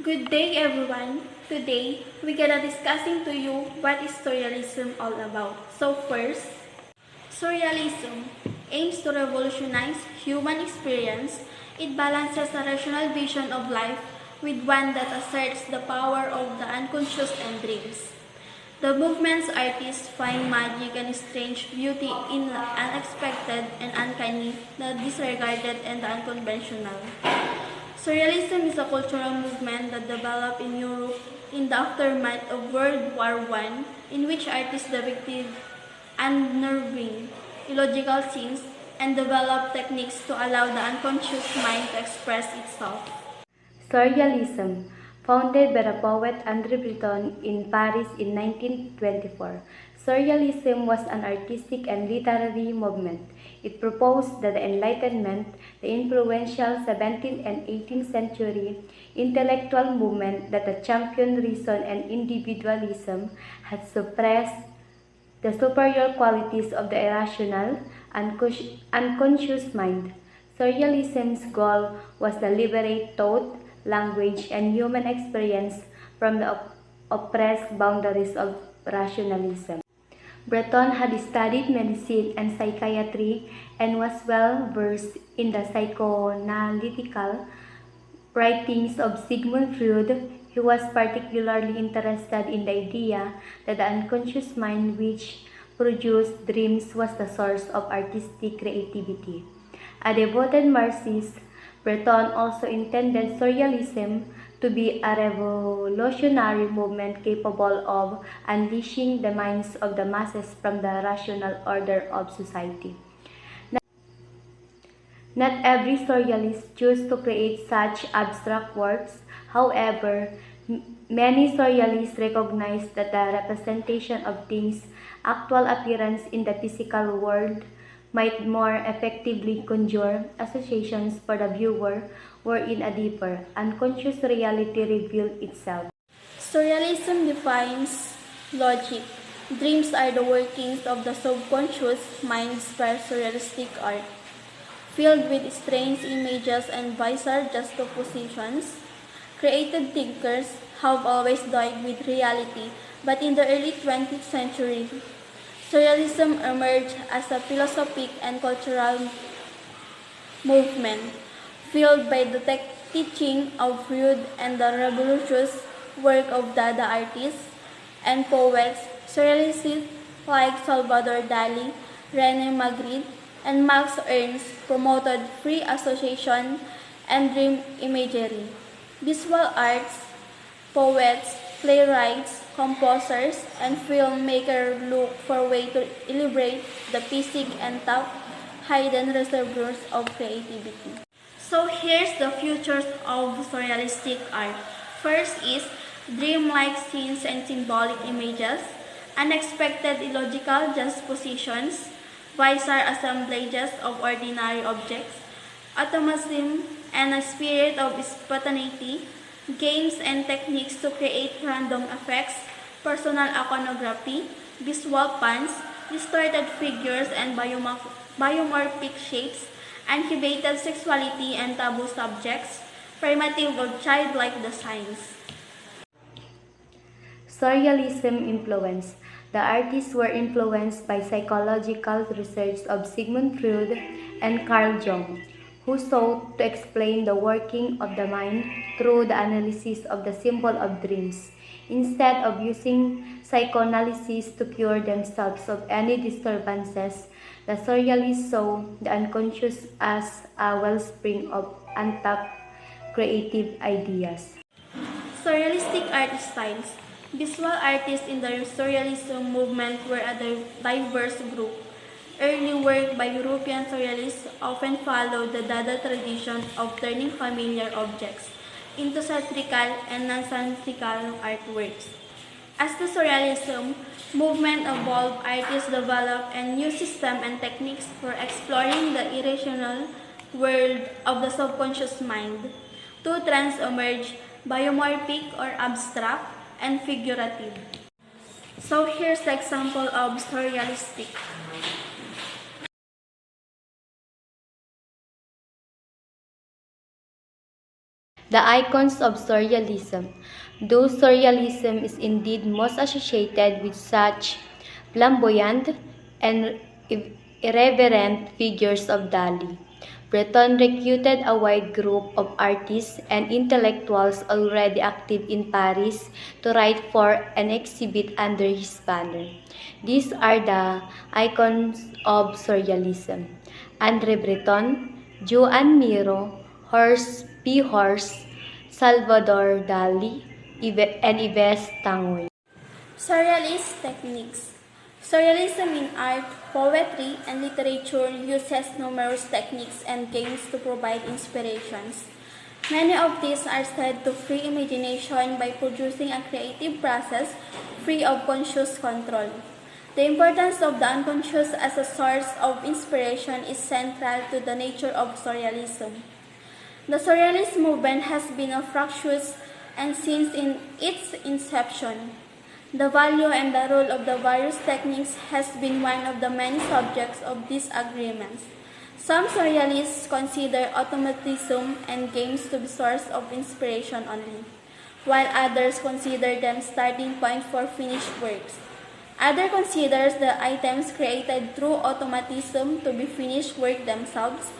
Good day everyone. Today, we're gonna discussing to you what is surrealism all about. So first, surrealism aims to revolutionize human experience. It balances a rational vision of life with one that asserts the power of the unconscious and dreams. The movement's artists find magic and strange beauty in the unexpected and uncanny, the disregarded and the unconventional. Surrealism is a cultural movement that developed in Europe in the aftermath of World War I, in which artists depicted unnerving, illogical scenes and developed techniques to allow the unconscious mind to express itself. Surrealism, founded by the poet André Breton in Paris in 1924. Surrealism was an artistic and literary movement. It proposed that the Enlightenment, the influential 17th and 18th century intellectual movement that championed reason and individualism, had suppressed the superior qualities of the irrational, unconscious mind. Surrealism's goal was to liberate thought, language, and human experience from the oppressed boundaries of rationalism. Breton had studied medicine and psychiatry and was well versed in the psychoanalytical writings of Sigmund Freud. He was particularly interested in the idea that the unconscious mind which produced dreams was the source of artistic creativity. A devoted Marxist, Breton also intended surrealism to be a revolutionary movement capable of unleashing the minds of the masses from the rational order of society. Not every surrealist chose to create such abstract works. However, many surrealists recognize that the representation of things' actual appearance in the physical world might more effectively conjure associations for the viewer wherein a deeper, unconscious reality revealed itself. Surrealism defines logic. Dreams are the workings of the subconscious mind for surrealistic art. Filled with strange images and bizarre juxtapositions, creative thinkers have always toyed with reality, but in the early 20th century, surrealism emerged as a philosophic and cultural movement, fueled by the teaching of Freud and the revolutionary work of Dada artists and poets. Surrealists like Salvador Dali, René Magritte, and Max Ernst promoted free association and dream imagery. Visual arts, poets, playwrights, composers, and filmmakers look for ways to elaborate the physique and tap hidden reservoirs of creativity. So here's the futures of surrealistic art. First is dreamlike scenes and symbolic images, unexpected illogical juxtapositions, bizarre assemblages of ordinary objects, automatism and a spirit of spontaneity, games and techniques to create random effects, personal iconography, visual puns, distorted figures and biomorphic shapes, incubated sexuality and taboo subjects, primitive or childlike designs. Surrealism influence. The artists were influenced by psychological research of Sigmund Freud and Carl Jung, who sought to explain the working of the mind through the analysis of the symbol of dreams. Instead of using psychoanalysis to cure themselves of any disturbances, the surrealists saw the unconscious as a wellspring of untapped creative ideas. Surrealistic art styles. Visual artists in the Surrealism movement were a diverse group. Early work by European surrealists often followed the Dada tradition of turning familiar objects into satirical and nonsensical artworks. As the Surrealism movement evolved, artists developed a new system and techniques for exploring the irrational world of the subconscious mind. Two trends emerged: biomorphic or abstract, and figurative. So here's the example of surrealistic. The icons of Surrealism. Though Surrealism is indeed most associated with such flamboyant and irreverent figures of Dali, Breton recruited a wide group of artists and intellectuals already active in Paris to write for and exhibit under his banner. These are the icons of Surrealism: André Breton, Joan Miro, Horst P. Horst, Salvador Dali, and Yves Tanguy. Surrealist techniques. Surrealism in art, poetry, and literature uses numerous techniques and games to provide inspirations. Many of these are said to free imagination by producing a creative process free of conscious control. The importance of the unconscious as a source of inspiration is central to the nature of Surrealism. The Surrealist movement has been a fructuous and since in its inception. The value and the role of the various techniques has been one of the many subjects of disagreements. Some surrealists consider automatism and games to be source of inspiration only, while others consider them starting point for finished works. Others considers the items created through automatism to be finished work themselves,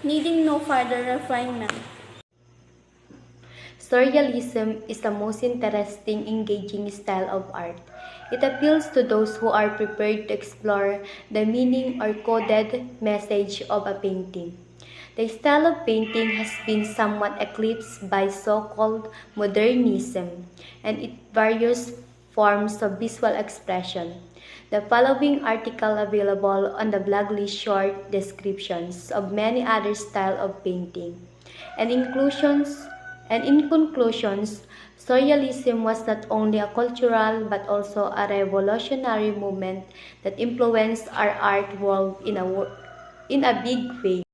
needing no further refinement. Surrealism is the most interesting, engaging style of art. It appeals to those who are prepared to explore the meaning or coded message of a painting. The style of painting has been somewhat eclipsed by so-called modernism and its various forms of visual expression. The following article available on the blog lists short descriptions of many other styles of painting and inclusions and in conclusions, Surrealism was not only a cultural but also a revolutionary movement that influenced our art world in a big way.